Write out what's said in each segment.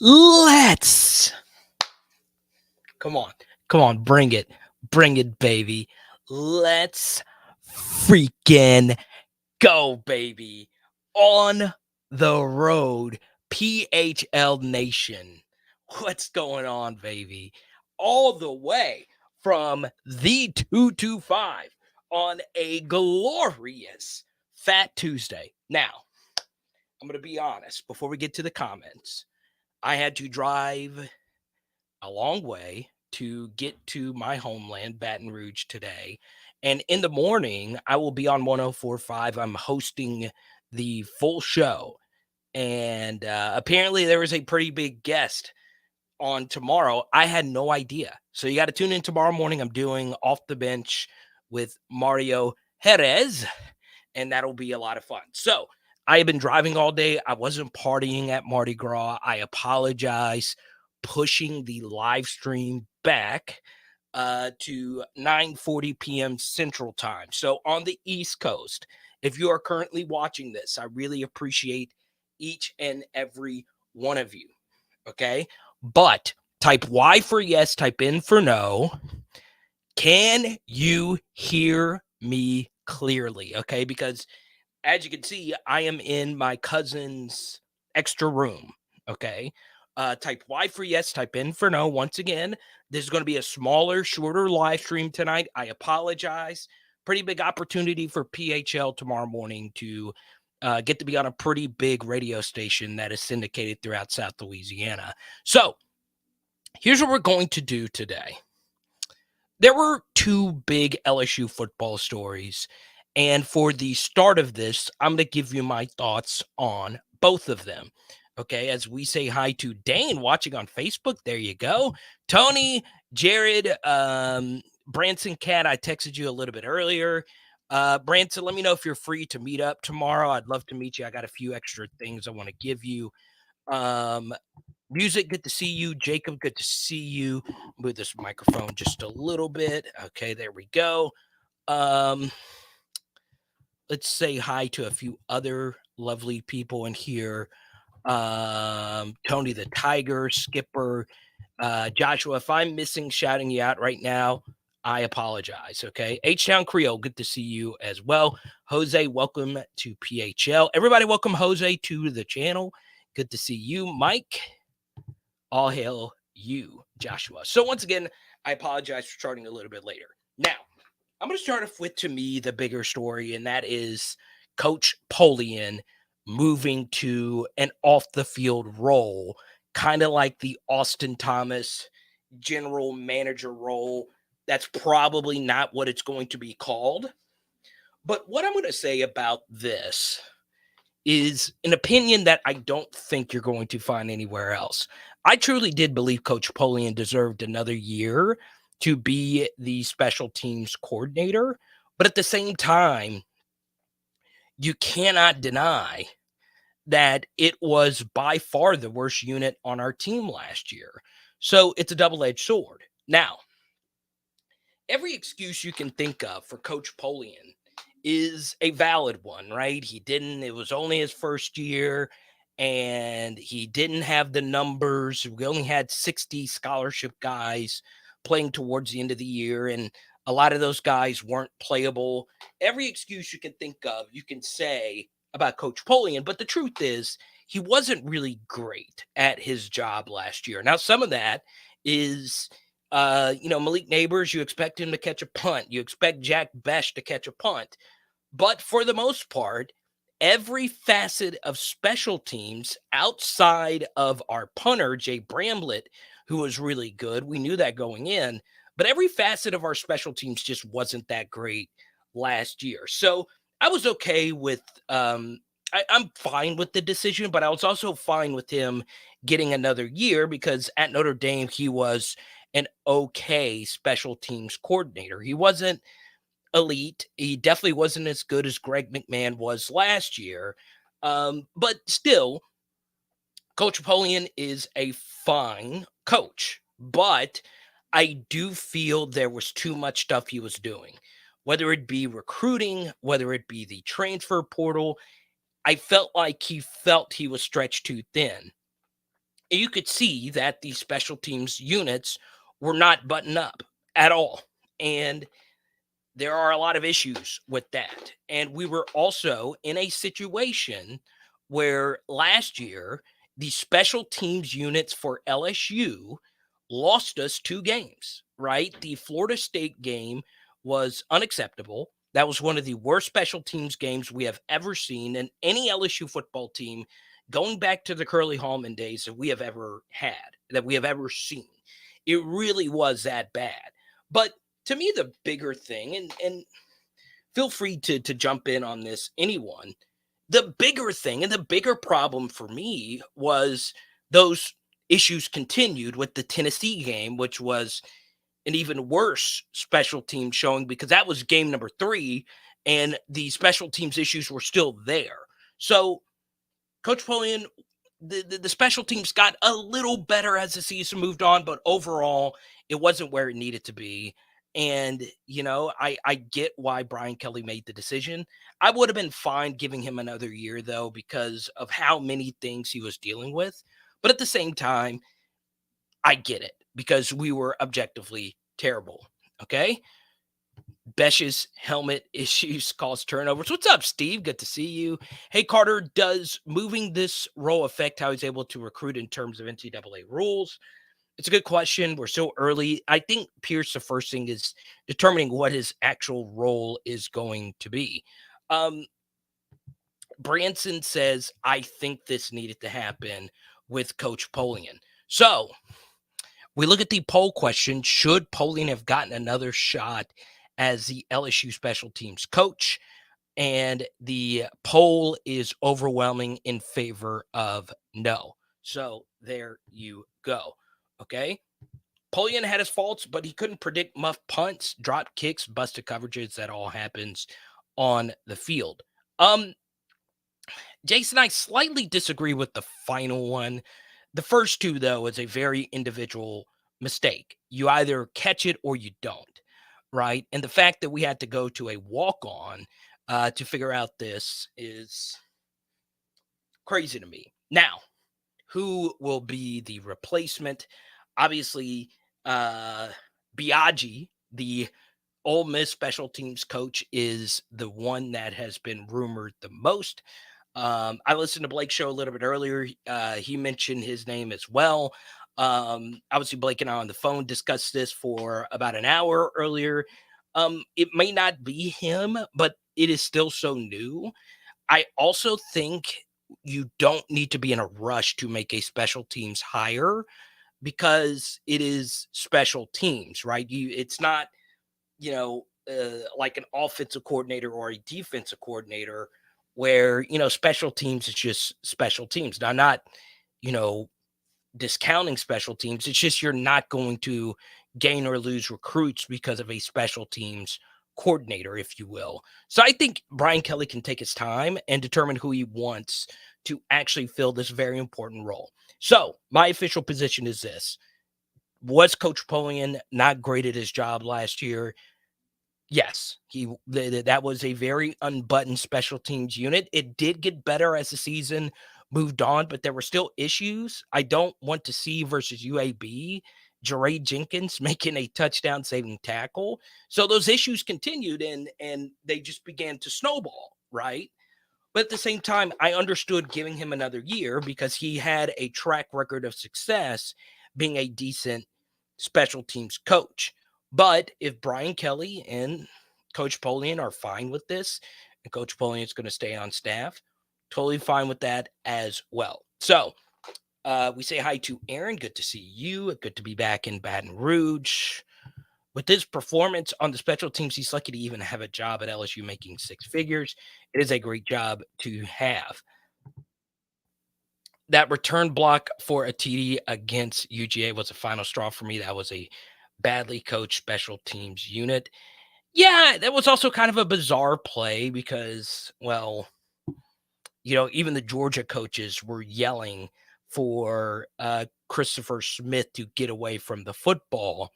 Let's come on, bring it, baby. Let's freaking go, baby. On the road, PHL Nation. What's going on, baby? All the way from the 225 on a glorious Fat Tuesday. Now, I'm going to be honest before we get to the comments. I had to drive a long way to get to my homeland, Baton Rouge, today. And in the morning, I will be on 1045. I'm hosting the full show. And apparently, there is a pretty big guest on tomorrow. I had no idea. So you got to tune in tomorrow morning. I'm doing Off the Bench with Mario Jerez, and that'll be a lot of fun. So I have been driving all day. I wasn't partying at Mardi Gras. I apologize. Pushing the live stream back to 9:40 p.m. Central Time. So on the East Coast, if you are currently watching this, I really appreciate each and every one of you. Okay, but type Y for yes, type in for no. Can you hear me clearly? Okay, because as you can see, I am in my cousin's extra room. Okay. Type Y for yes, type in for no. Once again, this is going to be a smaller, shorter live stream tonight. I apologize. Pretty big opportunity for PHL tomorrow morning to get to be on a pretty big radio station that is syndicated throughout South Louisiana. So here's what we're going to do today. There were two big LSU football stories. And for the start of this, I'm going to give you my thoughts on both of them. Okay. As we say hi to Dane watching on Facebook. There you go. Tony, Jared, Branson Cat. I texted you a little bit earlier. Branson, let me know if you're free to meet up tomorrow. I'd love to meet you. I got a few extra things I want to give you. Music, good to see you. Jacob, good to see you. Move this microphone just a little bit. Okay, there we go. Let's say hi to a few other lovely people in here. Tony the Tiger, Skipper, Joshua. If I'm missing shouting you out right now, I apologize. Okay, H-Town Creole, good to see you as well. Jose, welcome to PHL. Everybody, welcome Jose to the channel. Good to see you, Mike. All hail you, Joshua. So once again, I apologize for starting a little bit later. Now, I'm going to start off with, to me, the bigger story, and that is Coach Polian moving to an off-the-field role, kind of like the Austin Thomas general manager role. That's probably not what it's going to be called. But what I'm going to say about this is an opinion that I don't think you're going to find anywhere else. I truly did believe Coach Polian deserved another year to be the special teams coordinator. But at the same time, you cannot deny that it was by far the worst unit on our team last year. So it's a double-edged sword. Now, every excuse you can think of for Coach Polian is a valid one, right? It was only his first year and he didn't have the numbers. We only had 60 scholarship guys playing towards the end of the year, and a lot of those guys weren't playable. Every excuse you can think of, you can say about Coach Polian, but the truth is, he wasn't really great at his job last year. Now, some of that is Malik Nabers, you expect him to catch a punt. You expect Jack Besh to catch a punt. But for the most part, every facet of special teams outside of our punter, Jay Bramlett, who was really good, we knew that going in, but every facet of our special teams just wasn't that great last year. So I was okay with, I'm fine with the decision, but I was also fine with him getting another year because at Notre Dame, he was an okay special teams coordinator. He wasn't elite. He definitely wasn't as good as Greg McMahon was last year. But still, Coach Polian is a fine coach. But I do feel there was too much stuff he was doing, whether it be recruiting, whether it be the transfer portal. I felt like he was stretched too thin. you could see that these special teams units were not buttoned up at all. And there are a lot of issues with that. And we were also in a situation where last year, the special teams units for LSU lost us 2 games, right? The Florida State game was unacceptable. That was one of the worst special teams games we have ever seen in any LSU football team going back to the Curly Hallman days that we have ever had, that we have ever seen. It really was that bad. But to me, the bigger thing, and feel free to jump in on this, anyone. The bigger thing and the bigger problem for me was those issues continued with the Tennessee game, which was an even worse special team showing because that was game number 3 and the special teams issues were still there. So Coach Polian, the special teams got a little better as the season moved on, but overall, it wasn't where it needed to be. And, I get why Brian Kelly made the decision. I would have been fine giving him another year, though, because of how many things he was dealing with. But at the same time, I get it because we were objectively terrible. Okay. Besh's helmet issues cause turnovers. What's up, Steve? Good to see you. Hey, Carter, does moving this role affect how he's able to recruit in terms of NCAA rules? It's a good question. We're so early. I think Pierce, the first thing is determining what his actual role is going to be. Branson says, I think this needed to happen with Coach Polian. So we look at the poll question. Should Polian have gotten another shot as the LSU special teams coach? And the poll is overwhelming in favor of no. So there you go. Okay. Polian had his faults, but he couldn't predict muff punts, drop kicks, busted coverages. That all happens on the field. Jason, I slightly disagree with the final one. The first two, though, is a very individual mistake. You either catch it or you don't, right? And the fact that we had to go to a walk-on to figure out this is crazy to me. Now, who will be the replacement? Obviously, Biaggi, the Ole Miss special teams coach, is the one that has been rumored the most. I listened to Blake's show a little bit earlier. He mentioned his name as well. Obviously, Blake and I on the phone discussed this for about an hour earlier. It may not be him, but it is still so new. I also think you don't need to be in a rush to make a special teams hire because it is special teams, right? It's not, like an offensive coordinator or a defensive coordinator where, special teams is just special teams. Now, not, you know, discounting special teams. It's just you're not going to gain or lose recruits because of a special teams coordinator, if you will. So I think Brian Kelly can take his time and determine who he wants to actually fill this very important role. So my official position is this. Was Coach Polian not great at his job last year? Yes, that was a very unbuttoned special teams unit. It did get better as the season moved on, but there were still issues. I don't want to see versus UAB, Jeray Jenkins making a touchdown saving tackle. So those issues continued and they just began to snowball, right? But at the same time, I understood giving him another year because he had a track record of success being a decent special teams coach. But if Brian Kelly and Coach Polian are fine with this, and Coach Polian is going to stay on staff, totally fine with that as well. So we say hi to Aaron. Good to see you. Good to be back in Baton Rouge. With his performance on the special teams, he's lucky to even have a job at LSU making 6 figures. It is a great job to have. That return block for a TD against UGA was a final straw for me. That was a badly coached special teams unit. Yeah, that was also kind of a bizarre play because, well, even the Georgia coaches were yelling for Christopher Smith to get away from the football.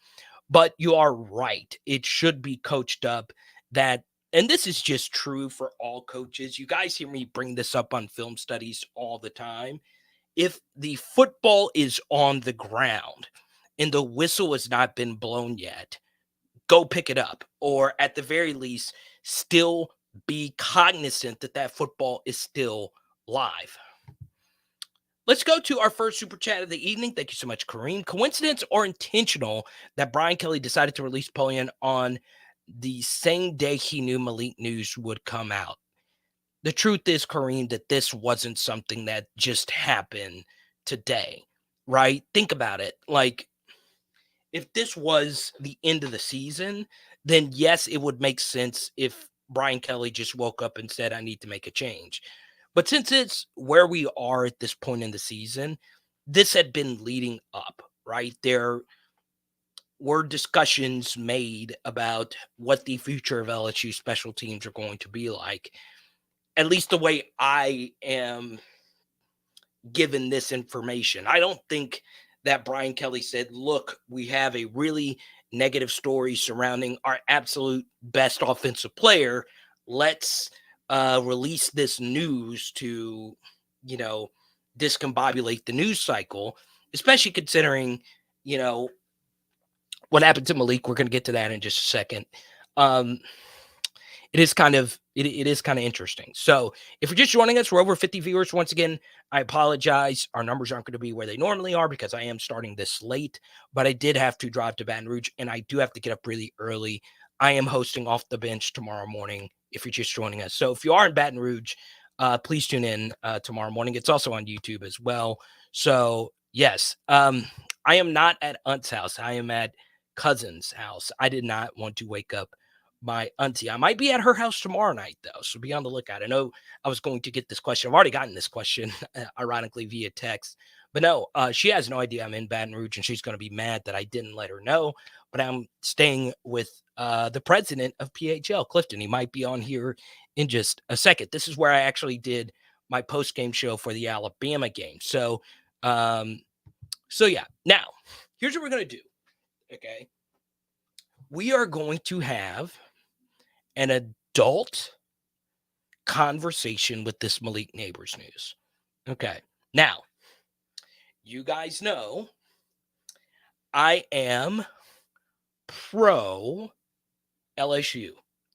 But you are right. It should be coached up that, and this is just true for all coaches. You guys hear me bring this up on film studies all the time. if the football is on the ground and the whistle has not been blown yet, go pick it up, or at the very least, still be cognizant that that football is still live. Let's go to our first super chat of the evening. Thank you so much, Kareem. Coincidence or intentional that Brian Kelly decided to release Polian on the same day he knew Malik news would come out? The truth is, Kareem, that this wasn't something that just happened today, right? Think about it. Like, if this was the end of the season, then yes, it would make sense if Brian Kelly just woke up and said, I need to make a change. But since it's where we are at this point in the season, this had been leading up, right? There were discussions made about what the future of LSU special teams are going to be like. At least the way I am given this information. I don't think that Brian Kelly said, look, we have a really negative story surrounding our absolute best offensive player. Let's release this news to, you know, discombobulate the news cycle, especially considering, you know, what happened to Malik. We're going to get to that in just a second. It is kind of interesting. So if you're just joining us, we're over 50 viewers. Once again, I apologize. Our numbers aren't going to be where they normally are because I am starting this late, but I did have to drive to Baton Rouge and I do have to get up really early. I am hosting Off the Bench tomorrow morning if you're just joining us. So if you are in Baton Rouge, please tune in tomorrow morning. It's also on YouTube as well. So yes, I am not at Aunt's house. I am at cousin's house. I did not want to wake up my auntie. I might be at her house tomorrow night, though, so be on the lookout. I know I was going to get this question. I've already gotten this question, ironically, via text. But no, she has no idea I'm in Baton Rouge, and she's going to be mad that I didn't let her know. But I'm staying with the president of PHL, Clifton. He might be on here in just a second. This is where I actually did my post-game show for the Alabama game. So yeah. Now, here's what we're going to do, okay? We are going to have an adult conversation with this Malik Nabers news. Okay. Now, you guys know I am pro LSU.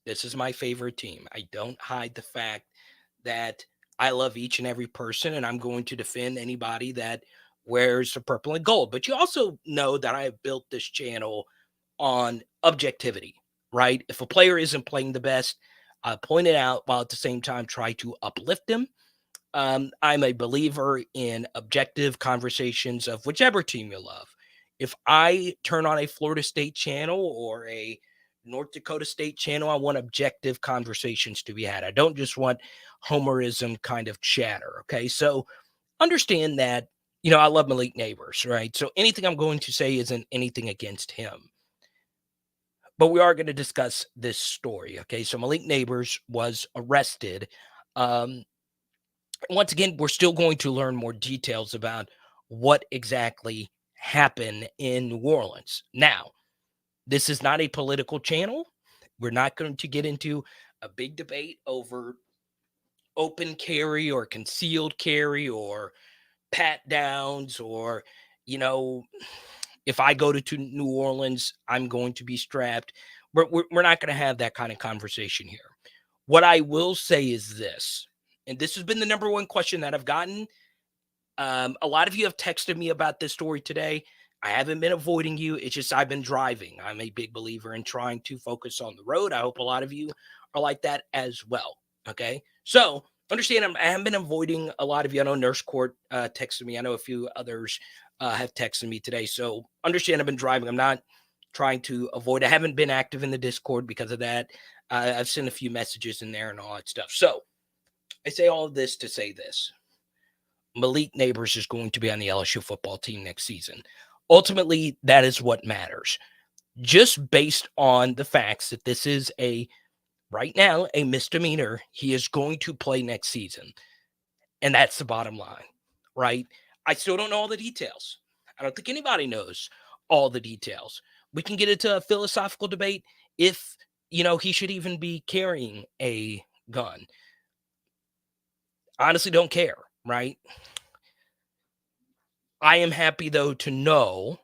This is my favorite team. I don't hide the fact that I love each and every person, and I'm going to defend anybody that wears the purple and gold. But you also know that I have built this channel on objectivity, right? If a player isn't playing the best, I point it out while at the same time try to uplift them. I'm a believer in objective conversations of whichever team you love. If I turn on a Florida State channel or a North Dakota State channel, I want objective conversations to be had. I don't just want homerism kind of chatter. Okay. So understand that, you know, I love Malik Nabers, right? So anything I'm going to say isn't anything against him. But we are going to discuss this story. Okay. So Malik Nabers was arrested. Once again, we're still going to learn more details about what exactly happened in New Orleans. Now, this is not a political channel. We're not going to get into a big debate over open carry or concealed carry or pat downs or, you know, if I go to New Orleans, I'm going to be strapped. We're not going to have that kind of conversation here. What I will say is this, and this has been the number one question that I've gotten. A lot of you have texted me about this story today. I haven't been avoiding you. It's just I've been driving. I'm a big believer in trying to focus on the road. I hope a lot of you are like that as well. Okay. So understand I haven't been avoiding a lot of you. I know Nurse Court texted me. I know a few others have texted me today. So understand I've been driving. I'm not trying to avoid. I haven't been active in the Discord because of that. I've sent a few messages in there and all that stuff. So I say all of this to say this. Malik Nabers is going to be on the LSU football team next season. Ultimately, that is what matters. Just based on the facts that this is right now, a misdemeanor, he is going to play next season. And that's the bottom line, right? I still don't know all the details. I don't think anybody knows all the details. We can get into a philosophical debate if, you know, he should even be carrying a gun. Honestly, don't care, right? I am happy, though, to know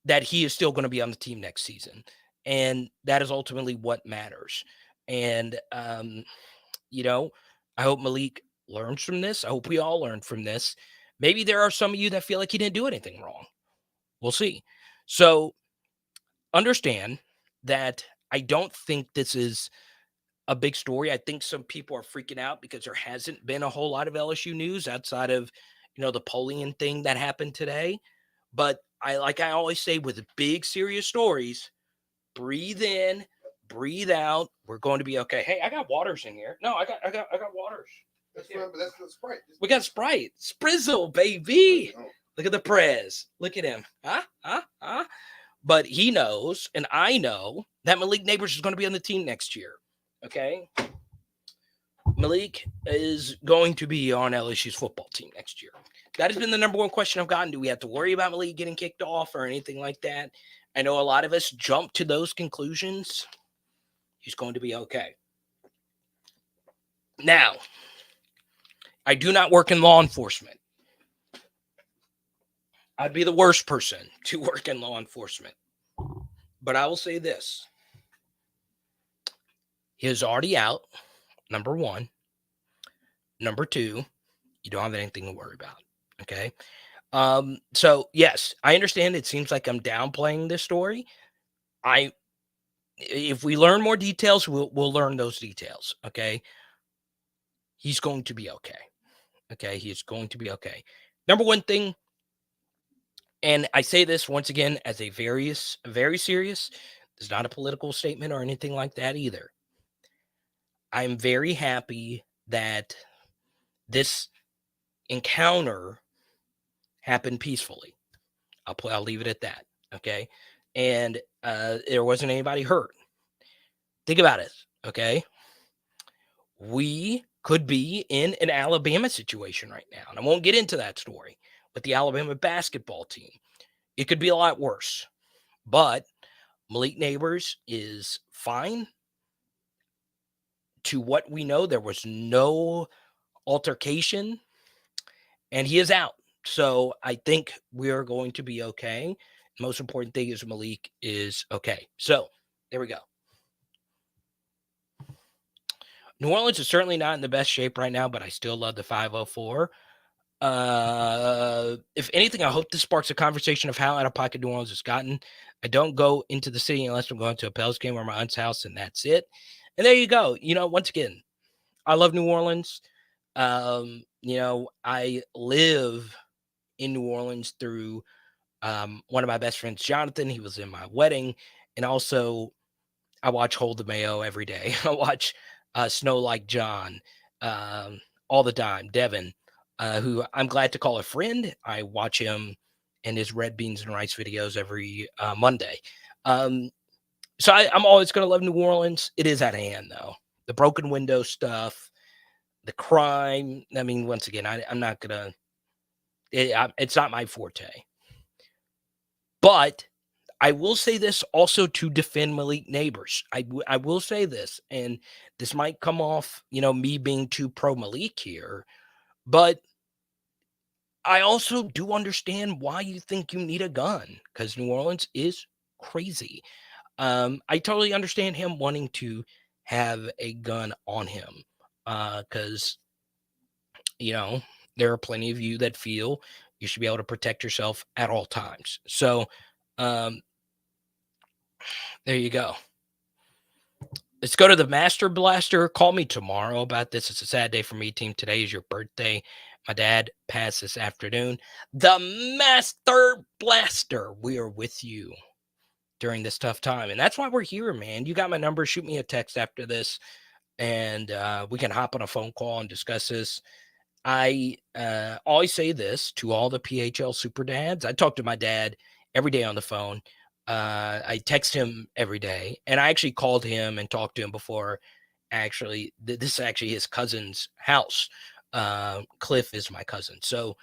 that he is still going to be on the team next season. And that is ultimately what matters. And, I hope Malik learns from this. I hope we all learn from this. Maybe there are some of you that feel like he didn't do anything wrong. We'll see. So understand that I don't think this is a big story. I think some people are freaking out because there hasn't been a whole lot of LSU news outside of, the Polian thing that happened today. But I always say with big serious stories, breathe in, breathe out. We're going to be okay. Hey, I got waters in here. No, I got waters. That's fine, but that's the Sprite. We got Sprite. Sprizzle, baby. Look at the Prez. Look at him. Huh? But he knows, and I know, that Malik Nabers is going to be on the team next year. Okay? Malik is going to be on LSU's football team next year. That has been the number one question I've gotten. Do we have to worry about Malik getting kicked off or anything like that? I know a lot of us jump to those conclusions. He's going to be okay. Now, I do not work in law enforcement. I'd be the worst person to work in law enforcement. But I will say this. He is already out, number one. Number two, you don't have anything to worry about, okay? So, yes, I understand it seems like I'm downplaying this story. If we learn more details, we'll learn those details, okay? He's going to be okay. Okay, he is going to be okay. Number one thing, and I say this once again as a very serious, it's not a political statement or anything like that either. I'm very happy that this encounter happened peacefully. I'll leave it at that, okay? And there wasn't anybody hurt. Think about it, okay? We could be in an Alabama situation right now, and I won't get into that story, but the Alabama basketball team, it could be a lot worse. But Malik Nabers is fine. To what we know, there was no altercation, and he is out. So I think we are going to be okay. The most important thing is Malik is okay. So there we go. New Orleans is certainly not in the best shape right now, but I still love the 504. If anything, I hope this sparks a conversation of how out of pocket New Orleans has gotten. I don't go into the city unless I'm going to a Pels game or my aunt's house, and that's it. And there you go. Once again, I love New Orleans. I live in New Orleans through one of my best friends, Jonathan. He was in my wedding. And also, I watch Hold the Mayo every day. I watch Snow Like John all the time. Devin, who I'm glad to call a friend. I watch him and his red beans and rice videos every Monday. So I'm always going to love New Orleans. It is at hand, though. The broken window stuff, the crime. I mean, once again, I'm not going to. It's not my forte. But I will say this also to defend Malik Nabers. I will say this, and this might come off, me being too pro Malik here, but I also do understand why you think you need a gun, because New Orleans is crazy. I totally understand him wanting to have a gun on him, because, there are plenty of you that feel you should be able to protect yourself at all times. So, there you go. Let's go to the Master Blaster. Call me tomorrow about this. It's a sad day for me, team. Today is your birthday. My dad passed this afternoon. The Master Blaster. We are with you during this tough time. And that's why we're here, man. You got my number. Shoot me a text after this, and we can hop on a phone call and discuss this. I always say this to all the PHL super dads. I talk to my dad every day on the phone. I text him every day, and I actually called him and talked to him before. Actually, this is actually his cousin's house. Cliff is my cousin. So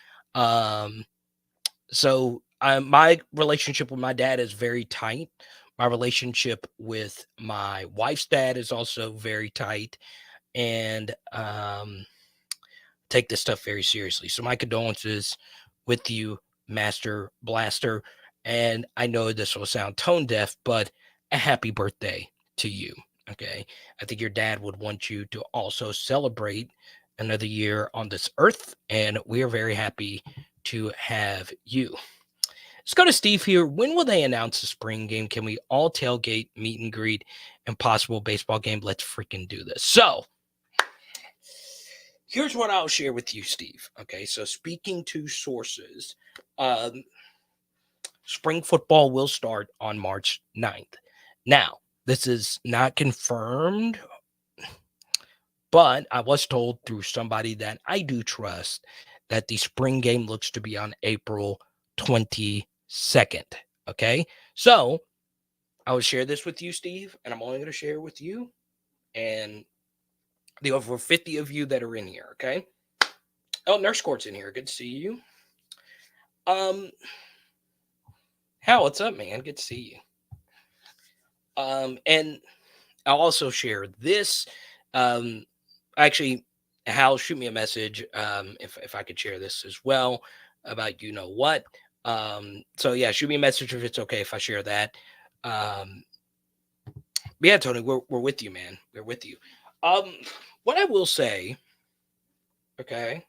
my relationship with my dad is very tight. My relationship with my wife's dad is also very tight, and take this stuff very seriously. So my condolences with you, Master Blaster. And I know this will sound tone deaf, but a happy birthday to you. Okay. I think your dad would want you to also celebrate another year on this earth. And we are very happy to have you. Let's go to Steve here. When will they announce the spring game? Can we all tailgate, meet and greet, and possible baseball game? Let's freaking do this. So, here's what I'll share with you, Steve. Okay, so speaking to sources, spring football will start on March 9th. Now, this is not confirmed, but I was told through somebody that I do trust that the spring game looks to be on April 22nd. Okay, so I will share this with you, Steve, and I'm only going to share with you and the over 50 of you that are in here. Okay. Oh, Nurse Court's in here. Good to see you. Hal, what's up, man? Good to see you. And I'll also share this. Actually, Hal, shoot me a message if I could share this as well about you know what. So yeah, shoot me a message if it's okay if I share that. Yeah, Tony, we're with you, man. We're with you. What I will say, okay,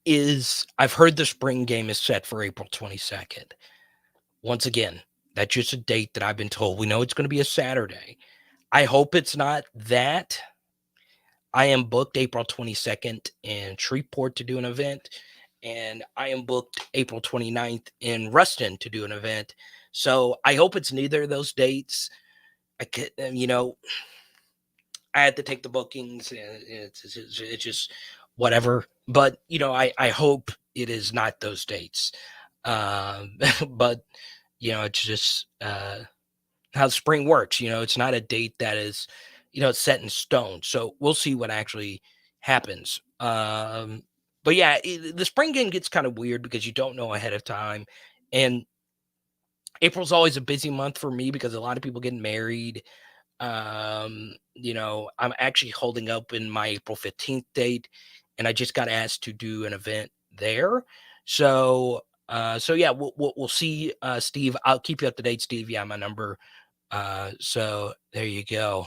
is I've heard the spring game is set for April 22nd. Once again, that's just a date that I've been told. We know it's going to be a Saturday. I hope it's not that. I am booked April 22nd in Shreveport to do an event, and I am booked April 29th in Ruston to do an event. So I hope it's neither of those dates. I could, I had to take the bookings, and it's just whatever. But I hope it is not those dates. But it's just how spring works. It's not a date that is set in stone. So we'll see what actually happens. But yeah, the spring game gets kind of weird because you don't know ahead of time, and April's always a busy month for me because a lot of people getting married. I'm actually holding up in my April 15th date, and I just got asked to do an event there. So yeah, we'll see. Steve, I'll keep you up to date, Steve. Yeah, my number. So there you go.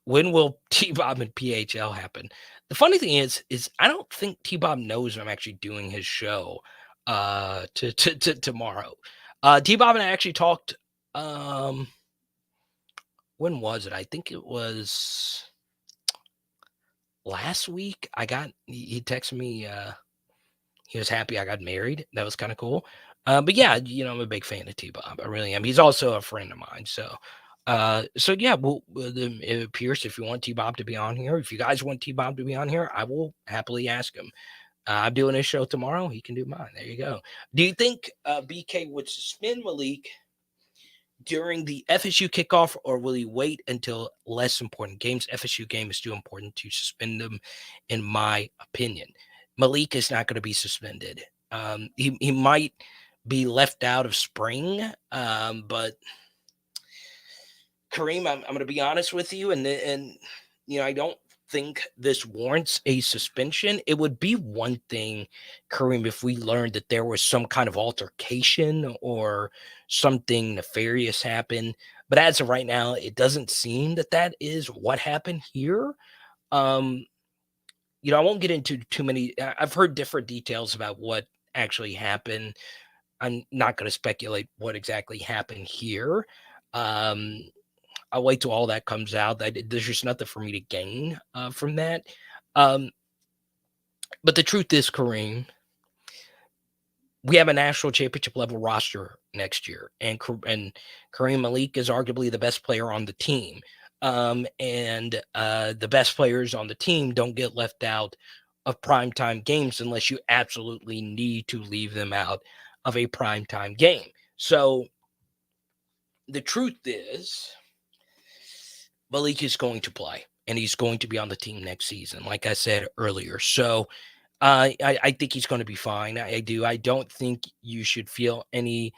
When will T-Bob and PHL happen? The funny thing is I don't think T-Bob knows I'm actually doing his show to tomorrow. T-Bob and I actually talked when was it? I think it was last week. He texted me he was happy I got married. That was kind of cool. But yeah, I'm a big fan of T-Bob. I really am. He's also a friend of mine. So yeah, it appears if you want T-Bob to be on here, if you guys want T-Bob to be on here, I will happily ask him. I'm doing his show tomorrow. He can do mine. There you go. Do you think BK would suspend Malik during the FSU kickoff, or will he wait until less important games? FSU game is too important to suspend them, in my opinion. Malik is not going to be suspended. He might be left out of spring, but Kareem, I'm going to be honest with you, and I don't think this warrants a suspension. It would be one thing, Kareem, if we learned that there was some kind of altercation or something nefarious happened. But as of right now, it doesn't seem that is what happened here. I won't get into too many. I've heard different details about what actually happened. I'm not going to speculate what exactly happened here. I'll wait till all that comes out. There's just nothing for me to gain from that. But the truth is, Kareem, we have a national championship level roster next year, and Kareem Malik is arguably the best player on the team. And the best players on the team don't get left out of primetime games unless you absolutely need to leave them out of a primetime game. So the truth is, Malik is going to play, and he's going to be on the team next season, like I said earlier. So I think he's going to be fine. I do. I don't think you should feel any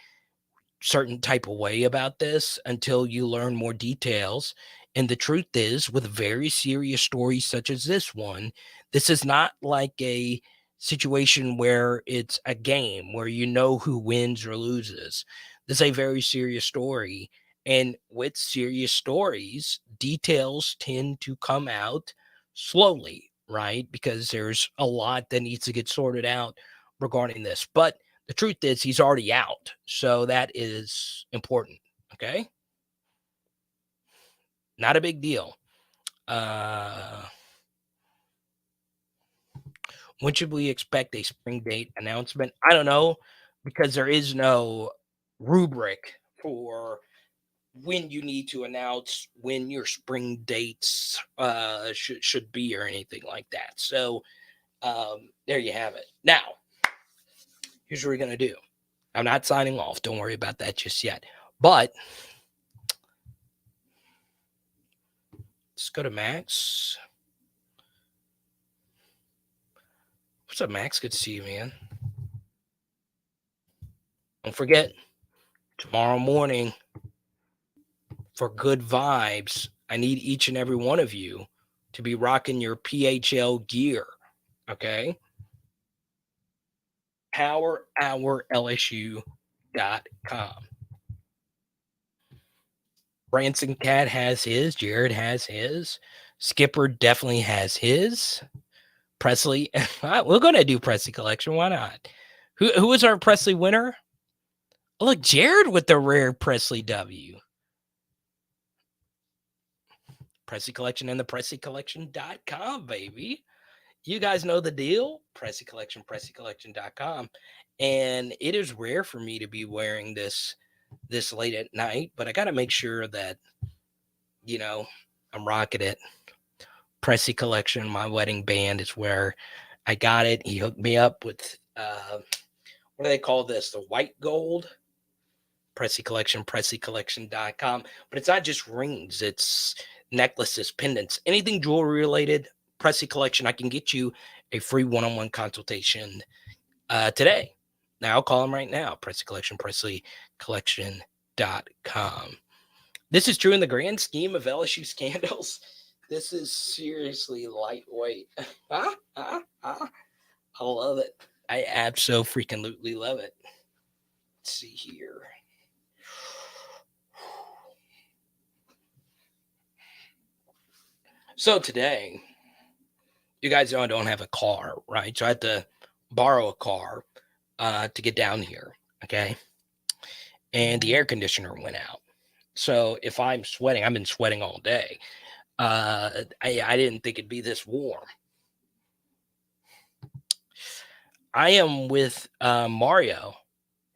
certain type of way about this until you learn more details. And the truth is, with very serious stories such as this one, this is not like a situation where it's a game where you know who wins or loses. This is a very serious story. And with serious stories, details tend to come out slowly, right? Because there's a lot that needs to get sorted out regarding this. But the truth is, he's already out. So that is important. Okay. Not a big deal. When should we expect a spring date announcement? I don't know, because there is no rubric for when you need to announce when your spring dates should be or anything like that. So there you have it. Now, here's what we're going to do. I'm not signing off. Don't worry about that just yet. But let's go to Max. What's up, Max? Good to see you, man. Don't forget, tomorrow morning, for good vibes, I need each and every one of you to be rocking your PHL gear. Okay? PowerHourLSU.com. Branson Cat has his. Jared has his. Skipper definitely has his. Presley, we're going to do Presley collection. Why not? Who was our Presley winner? Oh, look, Jared with the rare Presley W. Presley collection and the PresleyCollection.com, baby. You guys know the deal. Presley collection, PresleyCollection.com. And it is rare for me to be wearing this late at night, but I got to make sure that, I'm rocking it. Presley Collection, my wedding band, is where I got it. He hooked me up with, what do they call this? The white gold. Presley Collection, PresleyCollection.com. But it's not just rings, it's necklaces, pendants, anything jewelry related. Presley Collection, I can get you a free one-on-one consultation today. Now I'll call them right now. Presley Collection, PresleyCollection.com. This is true in the grand scheme of LSU scandals. This is seriously lightweight. I love it. I absolutely love it. Let's see here. So today, you guys know I don't have a car, right? So I had to borrow a car to get down here, okay? And the air conditioner went out. So if I'm sweating, I've been sweating all day. I didn't think it'd be this warm. I am with Mario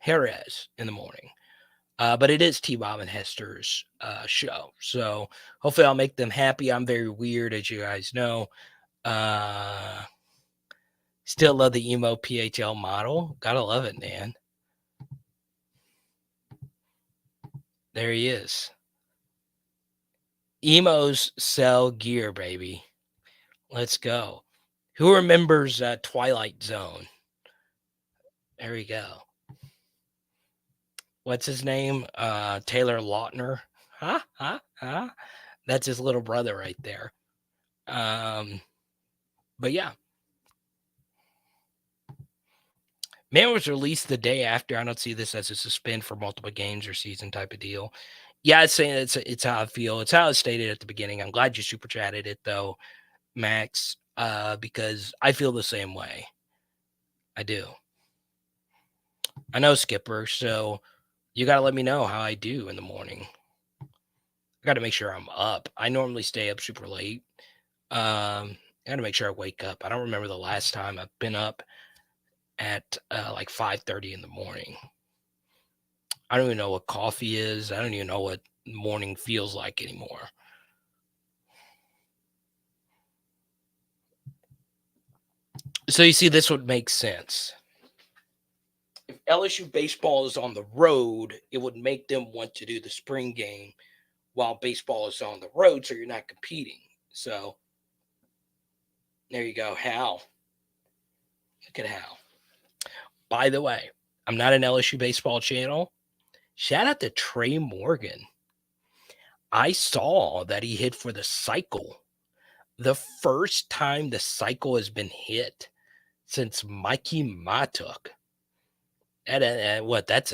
Jerez in the morning. But it is T-Bob and Hester's show. So hopefully I'll make them happy. I'm very weird, as you guys know. Still love the emo PHL model. Gotta love it, man. There he is. Emos sell gear, baby. Let's go. Who remembers Twilight Zone? There we go. What's his name? Taylor Lautner. That's his little brother right there. But yeah. Man was released the day after. I don't see this as a suspend for multiple games or season type of deal. Yeah, it's saying it's how I feel. It's how I stated at the beginning. I'm glad you super chatted it though, Max, because I feel the same way. I do. I know, Skipper. So you got to let me know how I do in the morning. I got to make sure I'm up. I normally stay up super late. I got to make sure I wake up. I don't remember the last time I've been up at like 5:30 in the morning. I don't even know what coffee is. I don't even know what morning feels like anymore. So you see, this would make sense. If LSU baseball is on the road, it would make them want to do the spring game while baseball is on the road, so you're not competing. So there you go, Hal. Look at Hal. By the way, I'm not an LSU baseball channel. Shout out to Trey Morgan. I saw that he hit for the cycle. The first time the cycle has been hit since Mikey Matuk. That's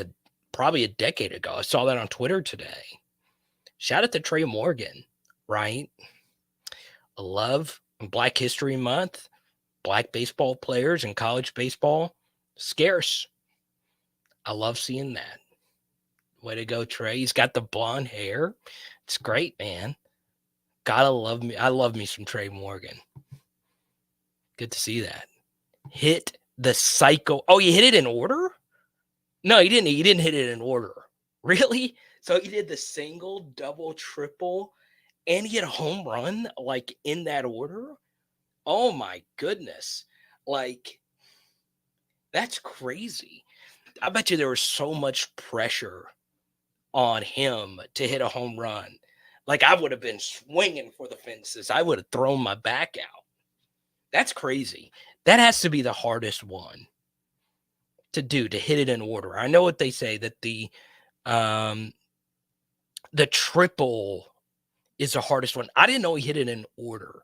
probably a decade ago. I saw that on Twitter today. Shout out to Trey Morgan, right? I love Black History Month. Black baseball players in college baseball, scarce. I love seeing that. Way to go, Trey. He's got the blonde hair. It's great, man. Gotta love me. I love me some Trey Morgan. Good to see that. Hit the cycle. Oh, you hit it in order? No, he didn't. He didn't hit it in order. Really? So he did the single, double, triple, and he hit a home run like in that order? Oh my goodness. Like, that's crazy. I bet you there was so much pressure on him to hit a home run. Like, I would have been swinging for the fences. I would have thrown my back out. That's crazy. That has to be the hardest one to do, to hit it in order. I know what they say, that the triple is the hardest one. I didn't know he hit it in order.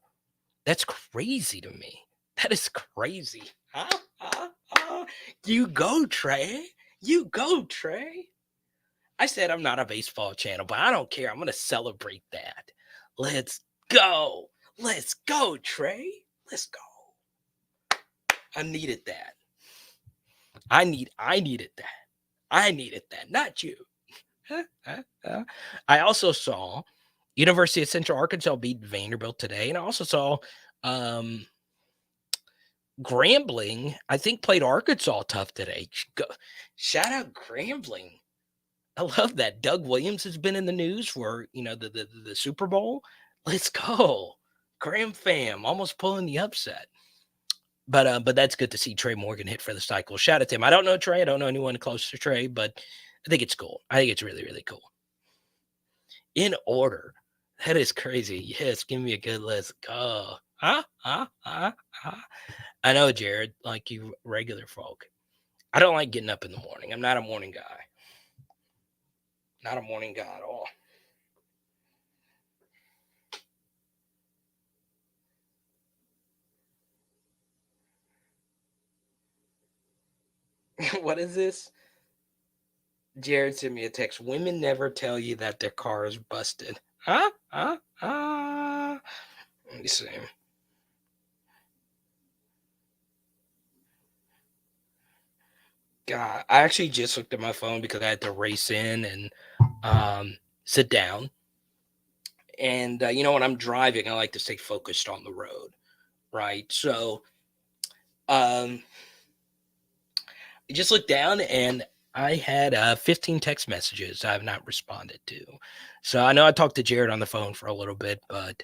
That's crazy to me. That is crazy. You go, Trey. You go, Trey. I said I'm not a baseball channel, but I don't care. I'm going to celebrate that. Let's go. Let's go, Trey. Let's go. I needed that. I needed that. I needed that, not you. I also saw University of Central Arkansas beat Vanderbilt today, and I also saw Grambling, I think, played Arkansas tough today. Shout out Grambling. I love that. Doug Williams has been in the news for, the Super Bowl. Let's go. Graham fam, almost pulling the upset. But that's good to see Trey Morgan hit for the cycle. Shout out to him. I don't know Trey. I don't know anyone close to Trey, but I think it's cool. I think it's really, really cool. In order. That is crazy. Yes, give me a good let's go. I know, Jared, like you regular folk. I don't like getting up in the morning. I'm not a morning guy. Not a morning guy at all. What is this? Jared sent me a text. Women never tell you that their car is busted. Let me see. God, I actually just looked at my phone because I had to race in and sit down. And, when I'm driving, I like to stay focused on the road, right? So I just looked down and I had 15 text messages I have not responded to. So I know I talked to Jared on the phone for a little bit, but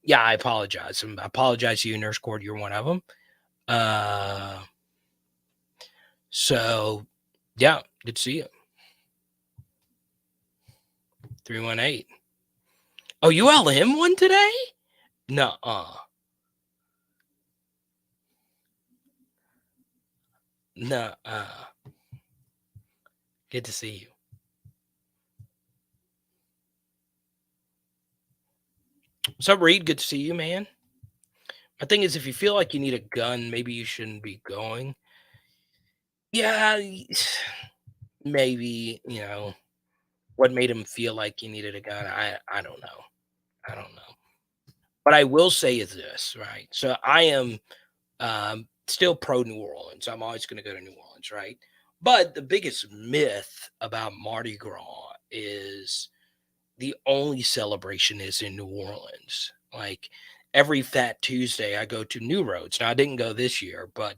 yeah, I apologize. I apologize to you, Nurse Cord. You're one of them. So yeah, good to see you. 318. Oh, you LM one today? Nuh-uh. Nuh-uh. Good to see you. What's up, Reed? Good to see you, man. My thing is, if you feel like you need a gun, maybe you shouldn't be going. Yeah, maybe, what made him feel like you needed a gun? I don't know. I don't know. What I will say is this, right? So I am still pro New Orleans. I'm always going to go to New Orleans, right? But the biggest myth about Mardi Gras is the only celebration is in New Orleans. Like every Fat Tuesday, I go to New Roads. Now, I didn't go this year, but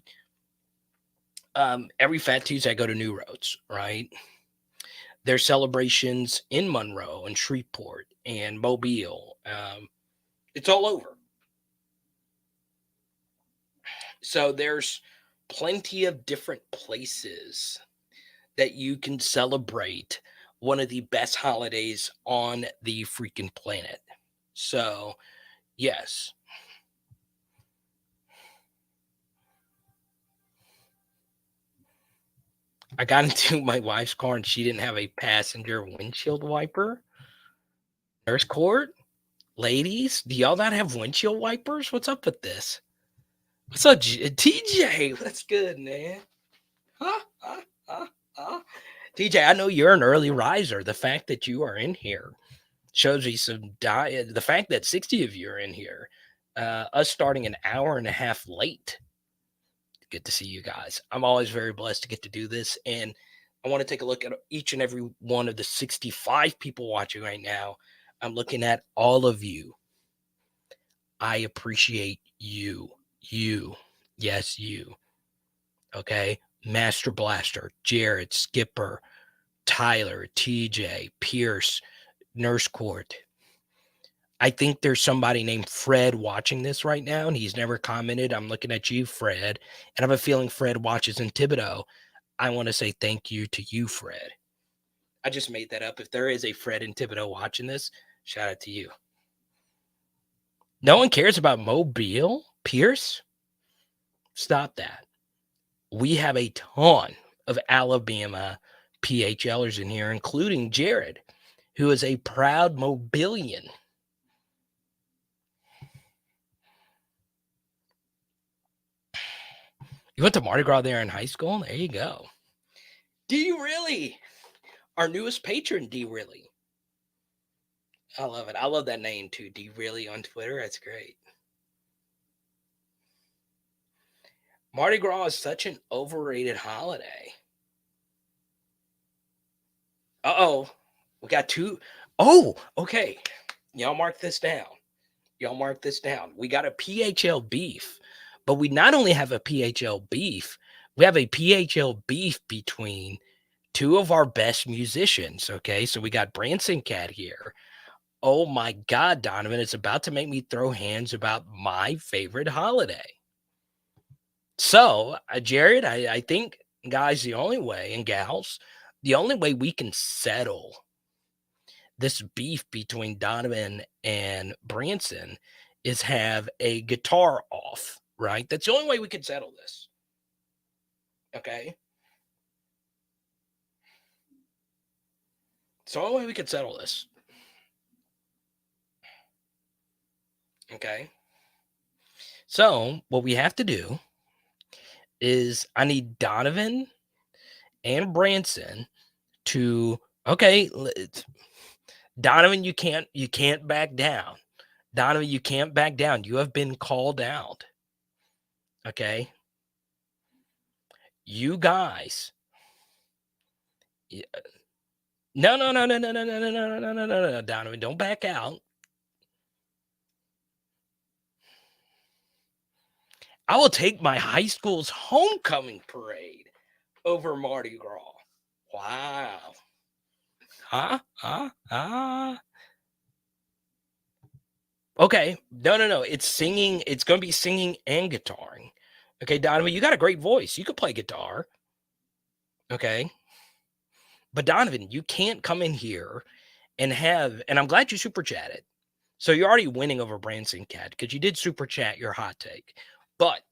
every Fat Tuesday, I go to New Roads, right? There's celebrations in Monroe and Shreveport and Mobile. It's all over. So there's plenty of different places that you can celebrate one of the best holidays on the freaking planet. So, yes. I got into my wife's car and she didn't have a passenger windshield wiper. Nurse court, ladies, do y'all not have windshield wipers? What's up with this? What's up, TJ? What's good, man? Huh? TJ, I know you're an early riser. The fact that you are in here shows me some diet. The fact that 60 of you are in here, us starting an hour and a half late. Good to see you guys. I'm always very blessed to get to do this. And I want to take a look at each and every one of the 65 people watching right now. I'm looking at all of you. I appreciate you. You. Yes, you. Okay. Master Blaster, Jared, Skipper, Tyler, TJ, Pierce, Nurse Court. I think there's somebody named Fred watching this right now, and he's never commented. I'm looking at you, Fred, and I have a feeling Fred watches in Thibodeau. I want to say thank you to you, Fred. I just made that up. If there is a Fred in Thibodeau watching this, shout out to you. No one cares about Mobile, Pierce. Stop that. We have a ton of Alabama PHLers in here, including Jared, who is a proud Mobilian. You went to Mardi Gras there in high school? There you go. D Really? Our newest patron, D Really. I love it. I love that name too, D Really on Twitter. That's great. Mardi Gras is such an overrated holiday. Uh-oh. We got two. Oh, okay. Y'all mark this down. We got a PHL beef, but we not only have a PHL beef, we have a PHL beef between two of our best musicians. Okay. So we got Branson Cat here. Oh my God, Donovan, it's about to make me throw hands about my favorite holiday. So, Jared, I think, guys, the only way, and gals, the only way we can settle this beef between Donovan and Branson is have a guitar off, right? That's the only way we can settle this. Okay. It's the only way we can settle this. Okay. So what we have to do is I need Donovan and Branson to, okay, Donovan, you can't back down. Donovan, you can't back down. You have been called out. Okay. You guys. No, Donovan, don't back out. I will take my high school's homecoming parade over Mardi Gras. Wow. Okay. No. It's singing. It's going to be singing and guitaring. Okay, Donovan, you got a great voice. You could play guitar. Okay. But Donovan, you can't come in here and I'm glad you super chatted. So you're already winning over Branson Cat because you did super chat your hot take. But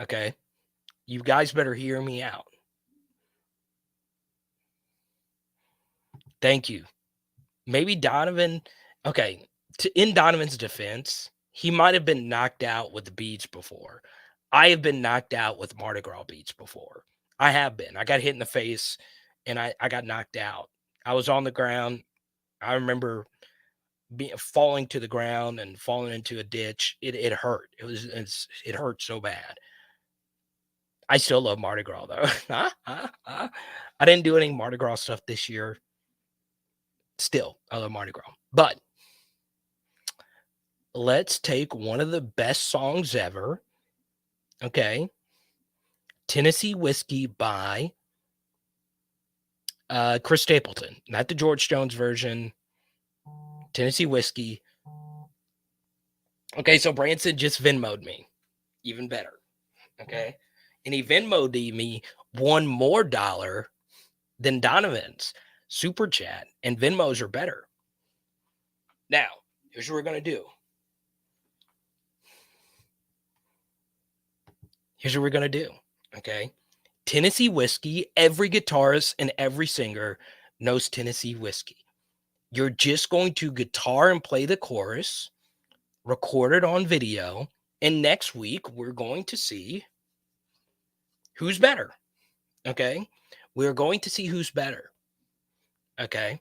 okay, you guys better hear me out. Thank you. Maybe Donovan, okay, in Donovan's defense, he might have been knocked out with the beats before. I have been knocked out with Mardi Gras beats before. I have been. I got hit in the face and I got knocked out. I was on the ground. I remember falling to the ground and falling into a ditch. It hurt. It hurt so bad. I still love Mardi Gras though. I didn't do any Mardi Gras stuff this year. Still, I love Mardi Gras. But let's take one of the best songs ever. Okay. Tennessee Whiskey by Chris Stapleton. Not the George Jones version. Tennessee Whiskey. Okay, so Branson just Venmo'd me. Even better. Okay. And he Venmo'd me $1 more than Donovan's. Super Chat, and Venmos are better. Now, here's what we're going to do. Okay? Tennessee whiskey, every guitarist and every singer knows Tennessee whiskey. You're just going to guitar and play the chorus, record it on video, and next week we're going to see who's better. Okay? We're going to see who's better. Okay?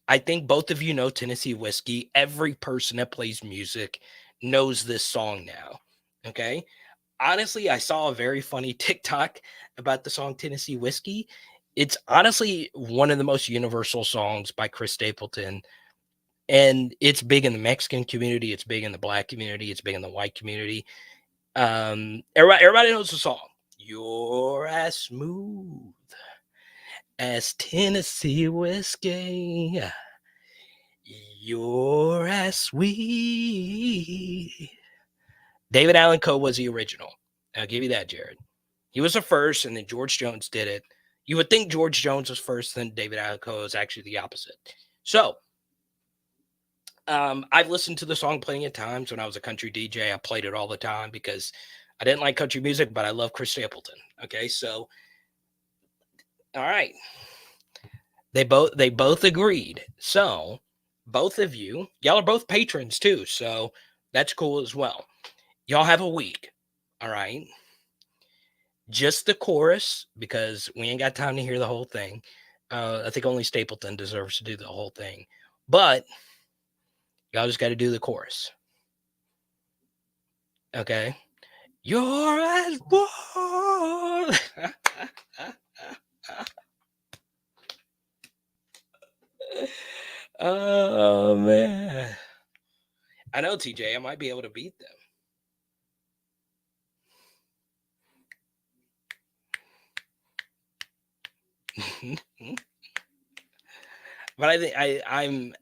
I think both of you know Tennessee whiskey. Every person that plays music knows this song now. Okay? Honestly, I saw a very funny TikTok about the song Tennessee Whiskey. It's honestly one of the most universal songs by Chris Stapleton. And it's big in the Mexican community. It's big in the Black community. It's big in the white community. Everybody knows the song. You're as smooth as Tennessee whiskey. You're as sweet. David Allan Coe was the original. I'll give you that, Jared. He was the first, and then George Jones did it. You would think George Jones was first, then David Allan Coe is actually the opposite. So, I've listened to the song plenty of times. When I was a country DJ, I played it all the time because I didn't like country music, but I love Chris Stapleton. Okay, so all right, they both agreed. So both of you, y'all are both patrons too, so that's cool as well. Y'all have a week, all right? Just the chorus, because we ain't got time to hear the whole thing. I think only Stapleton deserves to do the whole thing, but y'all just got to do the chorus. Okay? You're as warm. Oh, man. I know, TJ. I might be able to beat them. But I think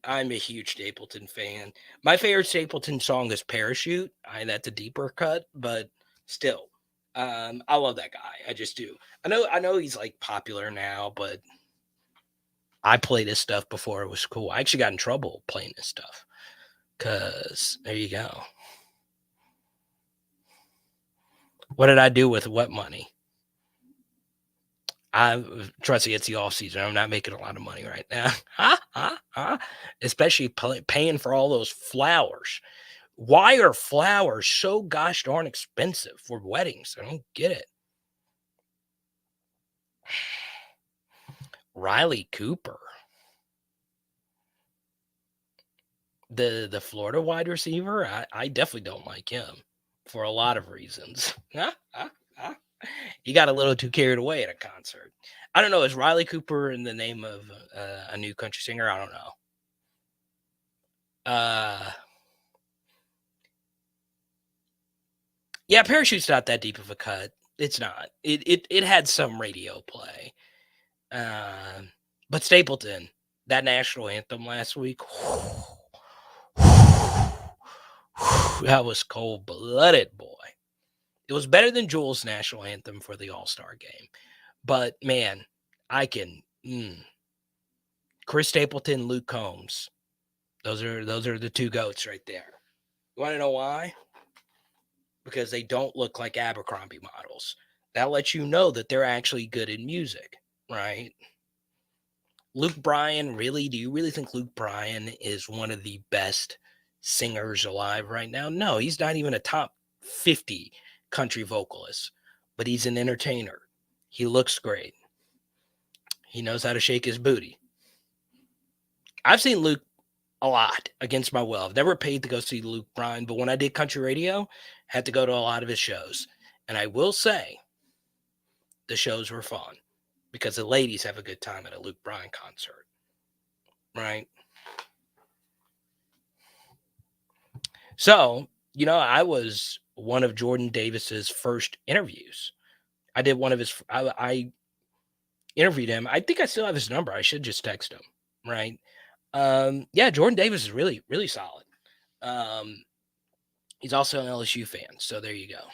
I'm a huge Stapleton fan. My favorite Stapleton song is Parachute. That's a deeper cut, but still, I love that guy. I just do. I know he's like popular now, but I played his stuff before it was cool. I actually got in trouble playing his stuff because there you go. What did I do with what money? Trust me, it's the off season. I'm not making a lot of money right now. Especially paying for all those flowers. Why are flowers so gosh darn expensive for weddings? I don't get it. Riley Cooper, the Florida wide receiver, I definitely don't like him for a lot of reasons. He got a little too carried away at a concert. I don't know. Is Riley Cooper in the name of a new country singer? I don't know. Yeah, Parachute's not that deep of a cut. It's not. It had some radio play. But Stapleton, that national anthem last week, that was cold-blooded, boy. It was better than Jules' national anthem for the All-Star game. But, man, I can... Chris Stapleton, Luke Combs. Those are the two goats right there. You want to know why? Because they don't look like Abercrombie models. That lets you know that they're actually good in music, right? Luke Bryan, really? Do you really think Luke Bryan is one of the best singers alive right now? No, he's not even a top 50 country vocalist, but he's an entertainer. He looks great. He knows how to shake his booty. I've seen Luke a lot against my will. I've never paid to go see Luke Bryan, but when I did country radio, had to go to a lot of his shows. And I will say the shows were fun because the ladies have a good time at a Luke Bryan concert, right? So, I was one of Jordan Davis's first interviews. I did one of his, I interviewed him. I think I still have his number. I should just text him, right? Yeah, Jordan Davis is really, really solid. He's also an LSU fan, so there you go.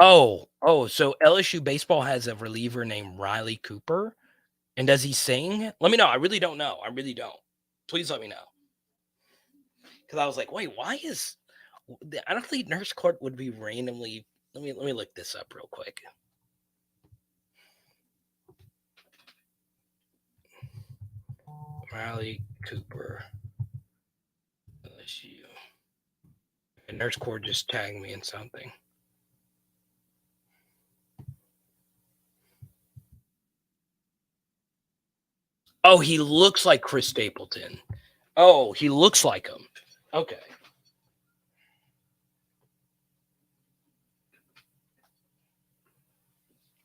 So LSU baseball has a reliever named Riley Cooper. And does he sing? Let me know. I really don't know. I really don't. Please let me know. Because I was like, wait, why is I don't think Nurse Court would be randomly. Let me look this up real quick. Riley Cooper, LSU. And Nurse Court just tagged me in something. Oh, he looks like Chris Stapleton. Oh, he looks like him. Okay.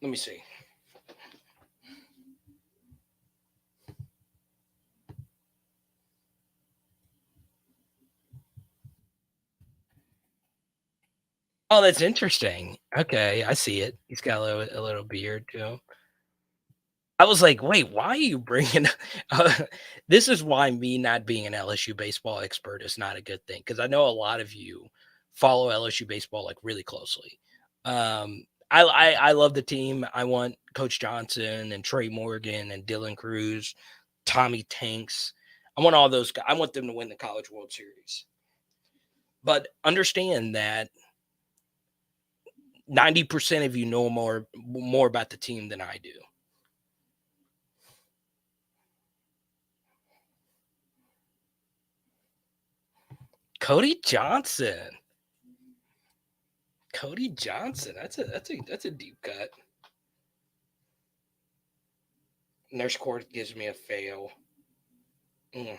Let me see. Oh, that's interesting. Okay, I see it. He's got a little beard to him. I was like, wait, why are you bringing? This is why me not being an LSU baseball expert is not a good thing, because I know a lot of you follow LSU baseball like really closely. I love the team. I want Coach Johnson and Trey Morgan and Dylan Cruz, Tommy Tanks. I want all those guys. I want them to win the College World Series. But understand that 90% of you know more about the team than I do. Cody Johnson. That's a deep cut. Nurse Court gives me a fail. Mm.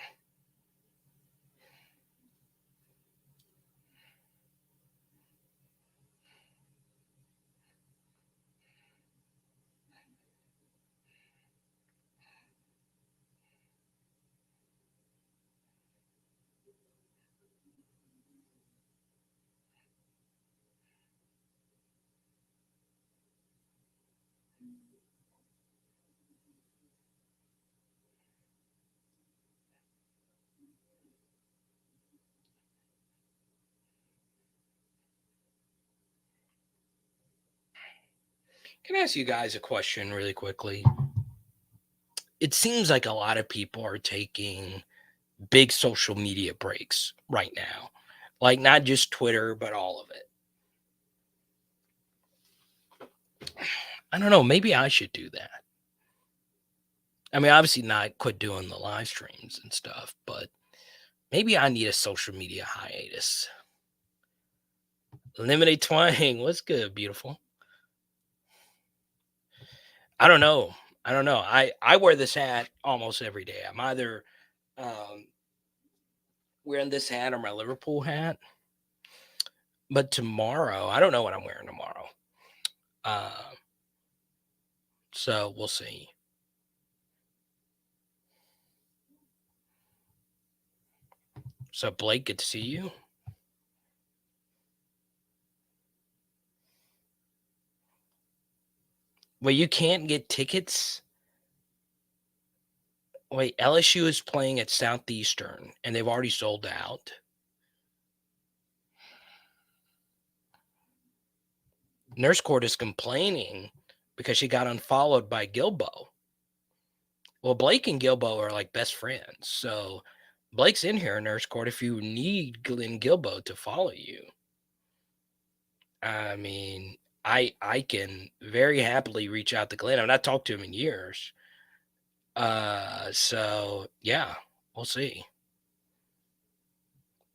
Can I ask you guys a question really quickly? It seems like a lot of people are taking big social media breaks right now. Like not just Twitter, but all of it. I don't know. Maybe I should do that. I mean, obviously not quit doing the live streams and stuff, but maybe I need a social media hiatus. Lemonade Twang, what's good, beautiful? I don't know. I wear this hat almost every day. I'm either wearing this hat or my Liverpool hat. But tomorrow, I don't know what I'm wearing tomorrow. So we'll see. So Blake, good to see you. Well, you can't get tickets. Wait, LSU is playing at Southeastern, and they've already sold out. Nurse Court is complaining because she got unfollowed by Gilbo. Well, Blake and Gilbo are like best friends. So Blake's in here, Nurse Court, if you need Glenn Gilbo to follow you. I mean, I can very happily reach out to Glenn. I've not talked to him in years. So yeah, we'll see.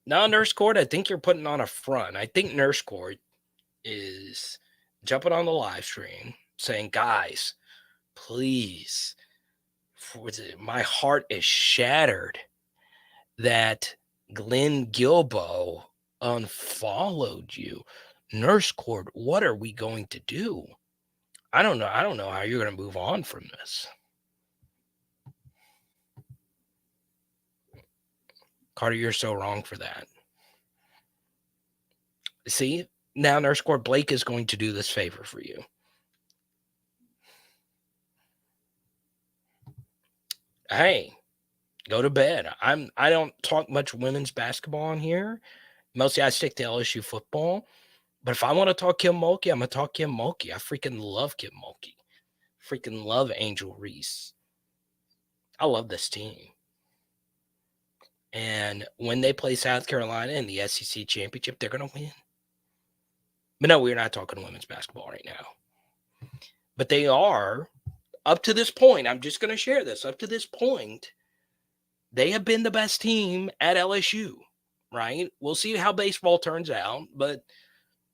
Now, Nurse Court, I think you're putting on a front. I think Nurse Court is jumping on the live stream saying, guys, please, my heart is shattered that Glenn Gilbo unfollowed you. Nurse Court, what are we going to do? I don't know. I don't know how you're going to move on from this. Carter, you're so wrong for that. See, now Nurse Court Blake is going to do this favor for you. Hey, go to bed. I don't talk much women's basketball on here. Mostly I stick to LSU football. But if I want to talk Kim Mulkey, I'm going to talk Kim Mulkey. I freaking love Kim Mulkey. Freaking love Angel Reese. I love this team. And when they play South Carolina in the SEC championship, they're going to win. But no, we're not talking women's basketball right now. But they are, up to this point, I'm just going to share this. Up to this point, they have been the best team at LSU, right? We'll see how baseball turns out, but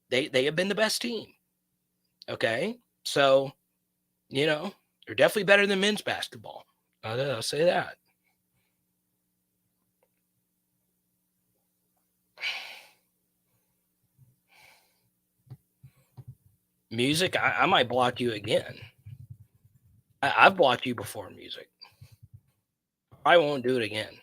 they have been the best team. Okay? So, they're definitely better than men's basketball. I'll say that. Music, I might block you again. I've blocked you before, music. I won't do it again.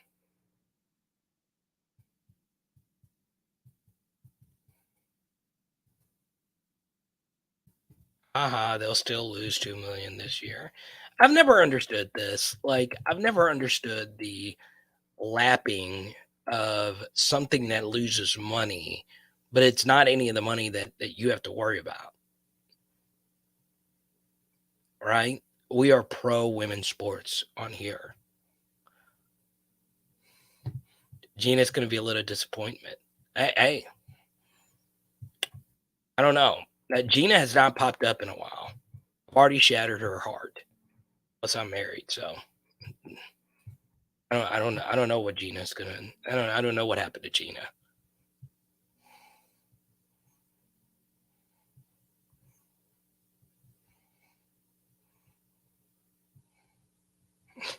They'll still lose 2 million this year. I've never understood this. I've never understood the lapping of something that loses money, but it's not any of the money that you have to worry about. Right? We are pro women's sports on here. Gina's going to be a little disappointment. Hey, I don't know. Gina has not popped up in a while. Marty shattered her heart. Plus, I'm married, so I don't know what Gina's gonna. I don't know what happened to Gina.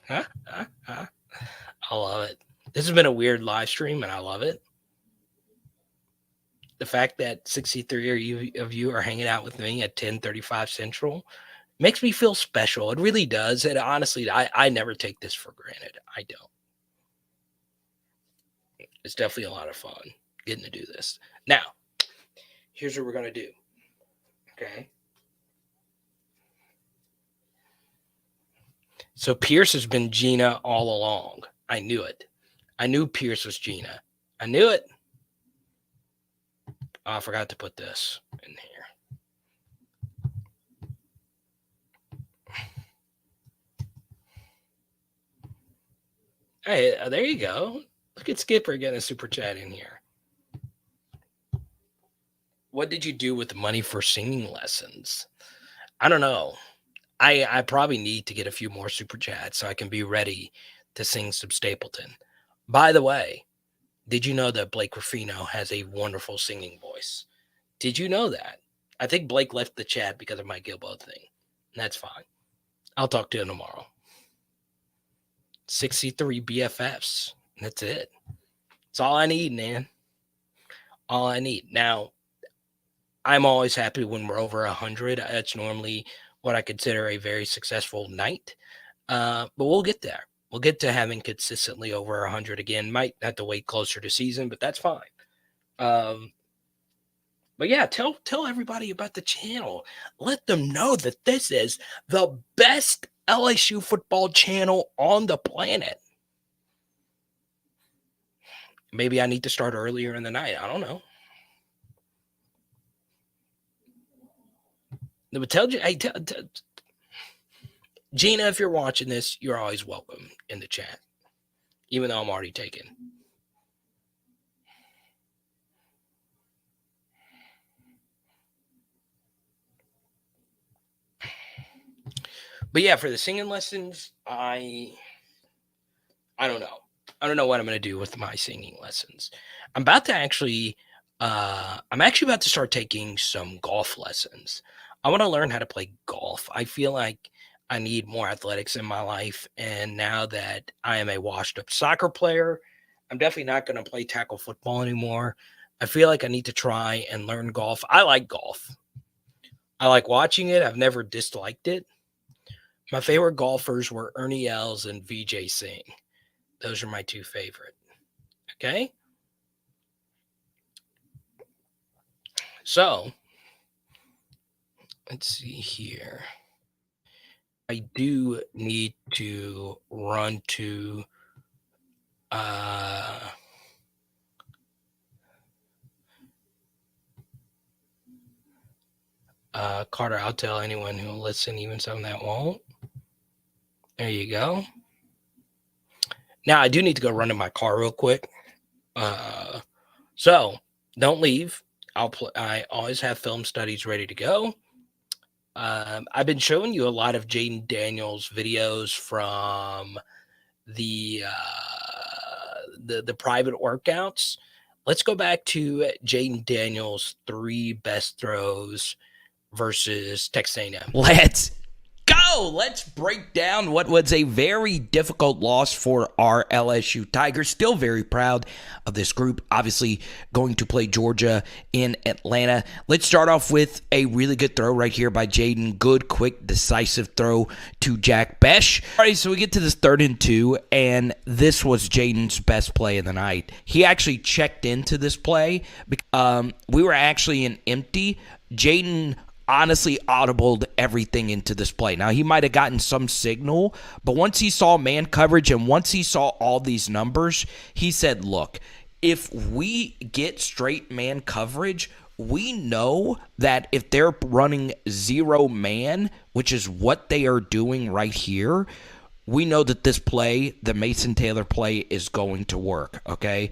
I love it. This has been a weird live stream, and I love it. The fact that 63 of you are hanging out with me at 10:35 Central makes me feel special. It really does. And honestly, I never take this for granted. I don't. It's definitely a lot of fun getting to do this. Now, here's what we're going to do. Okay. So Pierce has been Gina all along. I knew it. I knew Pierce was Gina. I knew it. Oh, I forgot to put this in here. Hey, there you go. Look at Skipper getting a super chat in here. What did you do with the money for singing lessons? I don't know. I probably need to get a few more super chats so I can be ready to sing some Stapleton. By the way, did you know that Blake Ruffino has a wonderful singing voice? Did you know that? I think Blake left the chat because of my Gilbo thing. That's fine. I'll talk to him tomorrow. 63 BFFs. That's it. That's all I need, man. All I need. Now, I'm always happy when we're over 100. That's normally what I consider a very successful night. But we'll get there. We'll get to having consistently over 100 again. Might have to wait closer to season, but that's fine. But yeah, tell everybody about the channel. Let them know that this is the best LSU football channel on the planet. Maybe I need to start earlier in the night. I don't know. But tell Gina, if you're watching this, you're always welcome in the chat, even though I'm already taken. But yeah, for the singing lessons, I don't know. I don't know what I'm going to do with my singing lessons. I'm actually about to start taking some golf lessons. I want to learn how to play golf. I feel like I need more athletics in my life. And now that I am a washed up soccer player, I'm definitely not going to play tackle football anymore. I feel like I need to try and learn golf. I like golf. I like watching it. I've never disliked it. My favorite golfers were Ernie Els and VJ Singh. Those are my two favorite. Okay. So let's see here. I do need to run to Carter, I'll tell anyone who will listen, even some that won't. There you go. Now I do need to go run in my car real quick. So don't leave. I always have film studies ready to go. I've been showing you a lot of Jaden Daniels videos from the private workouts. Let's go back to Jaden Daniels' 3 best throws versus Texana. Let's go. Let's break down what was a very difficult loss for our LSU Tigers. Still very proud of this group. Obviously going to play Georgia in Atlanta. Let's start off with a really good throw right here by Jaden. Good, quick, decisive throw to Jack Besh. All right, so we get to this 3rd and 2, and this was Jaden's best play of the night. He actually checked into this play. We were actually in empty. Jaden honestly audibled everything into this play. Now, he might have gotten some signal, but once he saw man coverage and once he saw all these numbers, he said, look, if we get straight man coverage, we know that if they're running 0 man, which is what they are doing right here, we know that this play, the Mason Taylor play, is going to work, okay?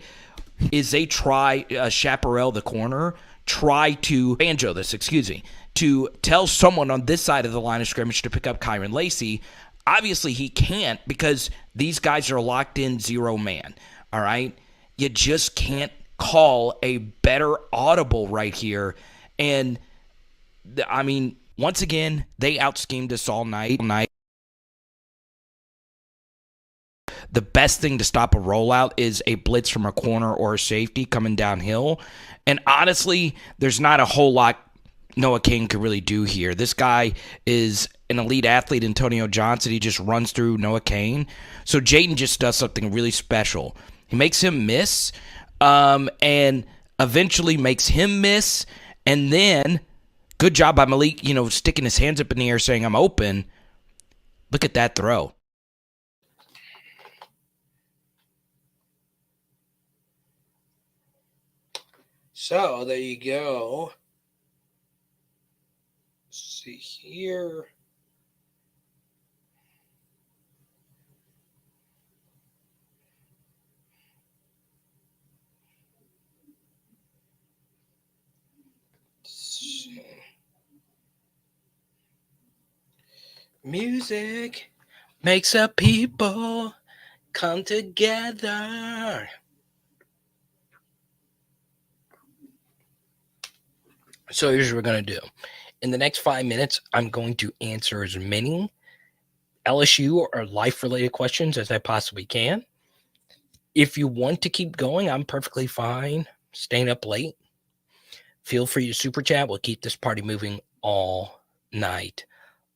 Is they try, Chaparral, the corner, try to to tell someone on this side of the line of scrimmage to pick up Kyron Lacey. Obviously, he can't because these guys are locked in 0 man, all right? You just can't call a better audible right here. And, I mean, once again, they out-schemed us all night. The best thing to stop a rollout is a blitz from a corner or a safety coming downhill. And honestly, there's not a whole lot Noah King could really do here. This guy is an elite athlete, Antonio Johnson. He just runs through Noah Kane. So Jaden just does something really special. He makes him miss and eventually makes him miss. And then, good job by Malik, sticking his hands up in the air saying, I'm open. Look at that throw. So there you go. Let's see here. Music makes a people come together. So here's what we're going to do. In the next 5 minutes, I'm going to answer as many LSU or life-related questions as I possibly can. If you want to keep going, I'm perfectly fine staying up late. Feel free to super chat. We'll keep this party moving all night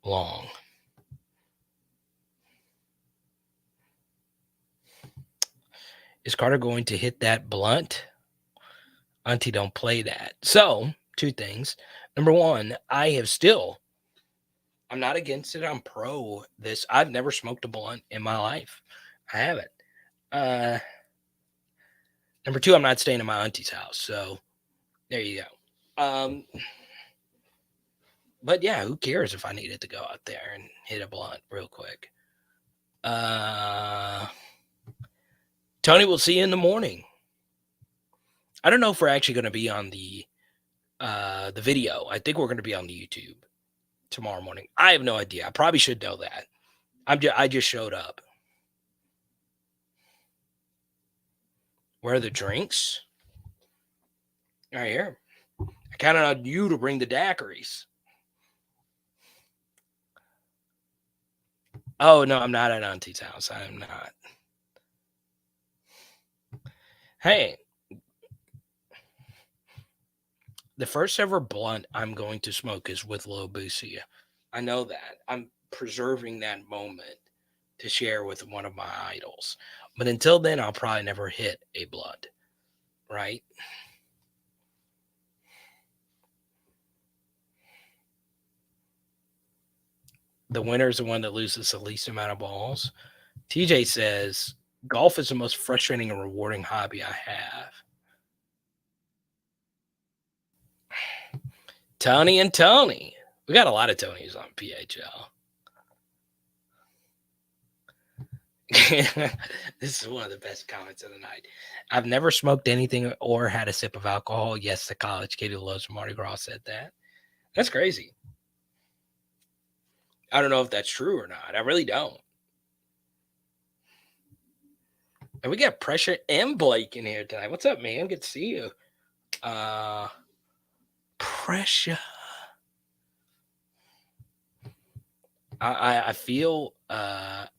long. Is Carter going to hit that blunt? Auntie don't play that. So, 2 things. Number 1, I'm not against it. I'm pro this. I've never smoked a blunt in my life. I haven't. Number 2, I'm not staying in my auntie's house. So there you go. But yeah, who cares if I needed to go out there and hit a blunt real quick? Tony, we'll see you in the morning. I don't know if we're actually going to be on the video. I think we're going to be on the YouTube tomorrow morning. I have no idea. I probably should know that. I just showed up. Where are the drinks? Right here. I counted on you to bring the daiquiris. Oh, no, I'm not at Auntie's house. I am not. Hey, the first ever blunt I'm going to smoke is with Lil Boosie. I know that. I'm preserving that moment to share with one of my idols. But until then, I'll probably never hit a blunt, right? The winner is the one that loses the least amount of balls. TJ says, golf is the most frustrating and rewarding hobby I have. Tony and Tony. We got a lot of Tonys on PHL. This is one of the best comments of the night. I've never smoked anything or had a sip of alcohol. Yes, the college kid who loves Mardi Gras said that. That's crazy. I don't know if that's true or not. I really don't. And we got Pressure and Blake in here tonight. What's up, man? Good to see you. Pressure. I feel that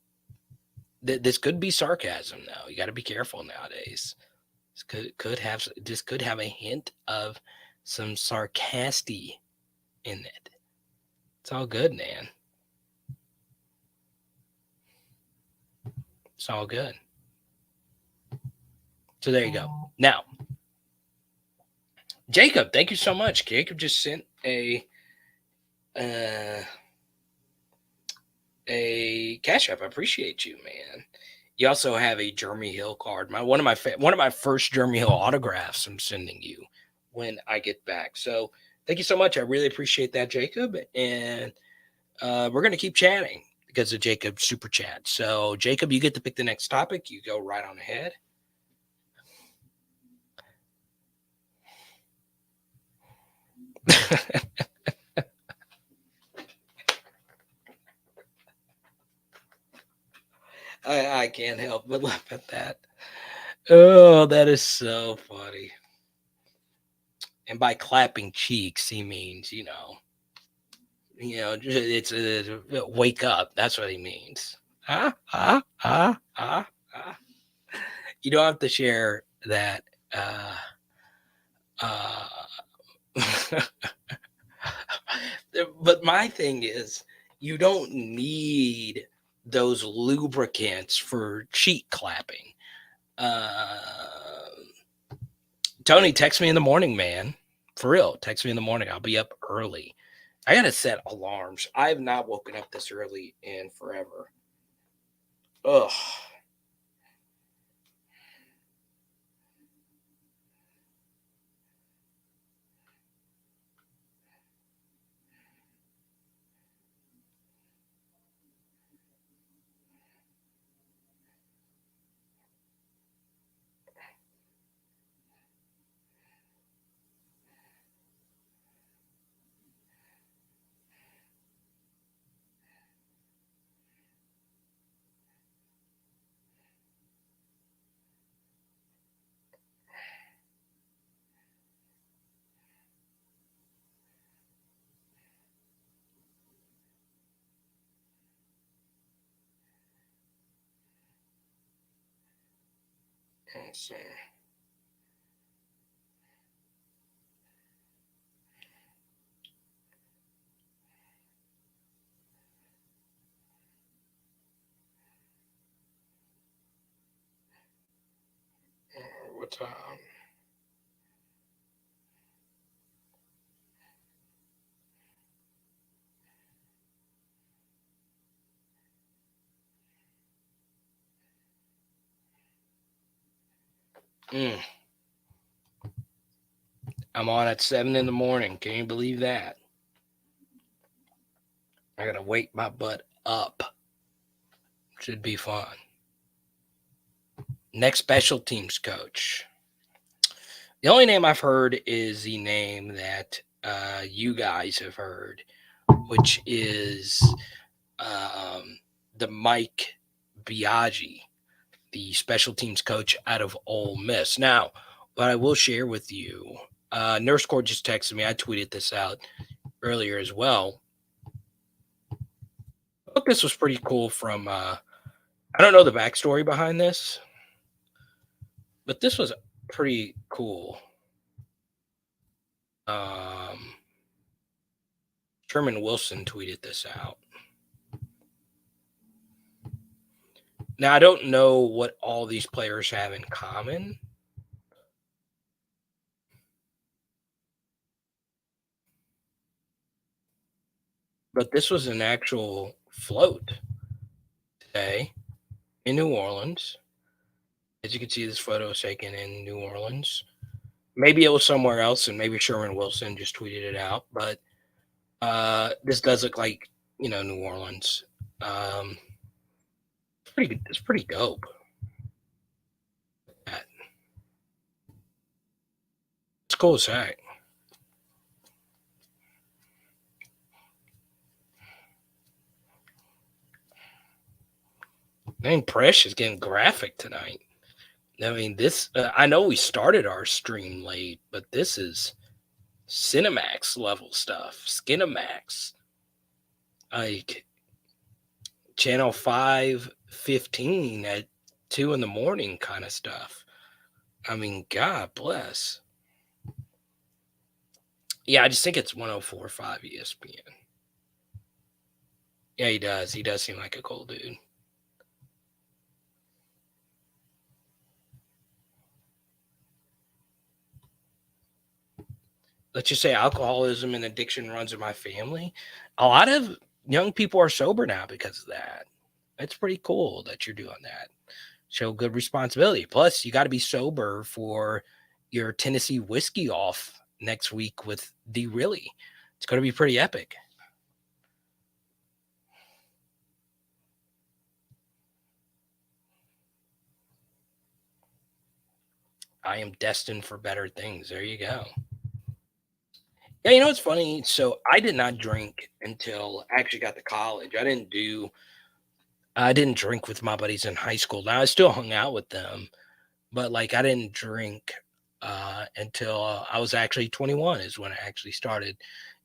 this could be sarcasm now. You got to be careful nowadays. This could have a hint of some sarcasty in it. It's all good, man. It's all good. So there you go. Now, Jacob, thank you so much. Jacob just sent a cash app. I appreciate you, man. You also have a Jeremy Hill card. One of my first Jeremy Hill autographs I'm sending you when I get back. So thank you so much. I really appreciate that, Jacob. And we're gonna keep chatting because of Jacob's super chat. So Jacob, you get to pick the next topic. You go right on ahead. I can't help but laugh at that. Oh, that is so funny. And by clapping cheeks, he means, it's wake up. That's what he means. You don't have to share that. But my thing is, you don't need those lubricants for cheek clapping. Tony, text me in the morning, man. For real, text me in the morning. I'll be up early. I gotta set alarms. I have not woken up this early in forever. Ugh. Let's see. What time? I'm on at 7 in the morning. Can you believe that? I gotta wake my butt up. Should be fun. Next special teams coach. The only name I've heard is the name that you guys have heard, which is the Mike Biaggi, the special teams coach out of Ole Miss. Now, what I will share with you, Nurse Court just texted me. I tweeted this out earlier as well. I thought this was pretty cool from, I don't know the backstory behind this, but this was pretty cool. Sherman Wilson tweeted this out. Now, I don't know what all these players have in common. But this was an actual float today in New Orleans. As you can see, this photo is taken in New Orleans. Maybe it was somewhere else, and maybe Sherman Wilson just tweeted it out. But this does look like, New Orleans. It's pretty dope. It's cool as heck. Man, Presh is getting graphic tonight. I mean, this, I know we started our stream late, but this is Cinemax level stuff. Skinemax. Like, channel 515 at 2 in the morning kind of stuff. I mean, God bless. Yeah, I just think it's 104.5 ESPN. Yeah, he does. He does seem like a cool dude. Let's just say alcoholism and addiction runs in my family. A lot of young people are sober now because of that. It's pretty cool that you're doing that. Show good responsibility. Plus, you got to be sober for your Tennessee whiskey off next week with D. Really. It's going to be pretty epic. I am destined for better things. There you go. Yeah, you know what's funny? So I did not drink until I actually got to college. I didn't drink with my buddies in high school. Now I still hung out with them, but like I didn't drink until I was actually 21 is when I actually started,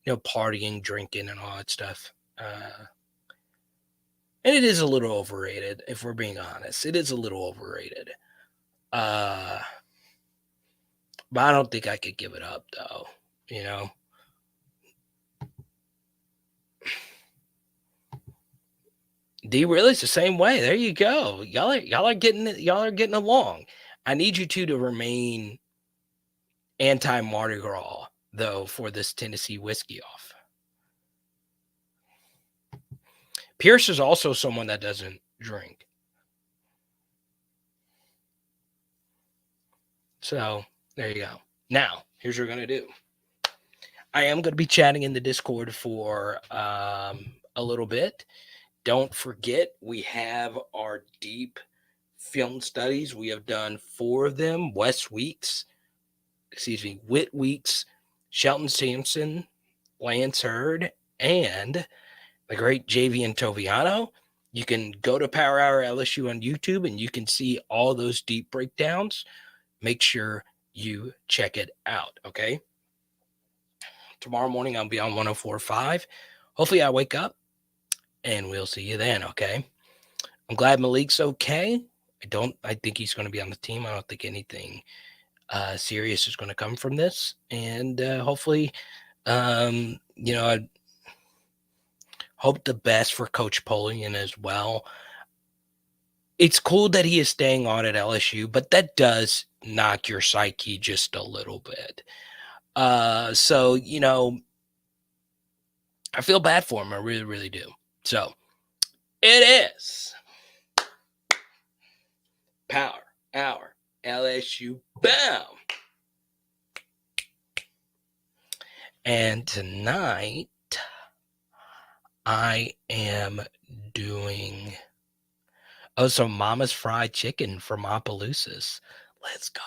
partying, drinking, and all that stuff. And it is a little overrated, if we're being honest. It is a little overrated. But I don't think I could give it up though, D really is the same way. There you go. Y'all are getting along. I need you two to remain anti Mardi Gras though for this Tennessee whiskey off. Pierce is also someone that doesn't drink. So there you go. Now, here's what we're going to do. I am going to be chatting in the Discord for a little bit. Don't forget, we have our deep film studies. We have done 4 of them. Whit Weeks, Shelton Sampson, Lance Hurd, and the great Javian Toviano. You can go to Power Hour LSU on YouTube and you can see all those deep breakdowns. Make sure you check it out, okay? Tomorrow morning, I'll be on 104.5. Hopefully, I wake up and we'll see you then, okay? I'm glad Malik's okay. I think he's going to be on the team. I don't think anything serious is going to come from this. And hopefully, I hope the best for Coach Polian as well. It's cool that he is staying on at LSU, but that does knock your psyche just a little bit. So, I feel bad for him. I really, really do. So, it is Power Hour LSU Bound. And tonight, I am doing some Mama's Fried Chicken from Opelousas. Let's go.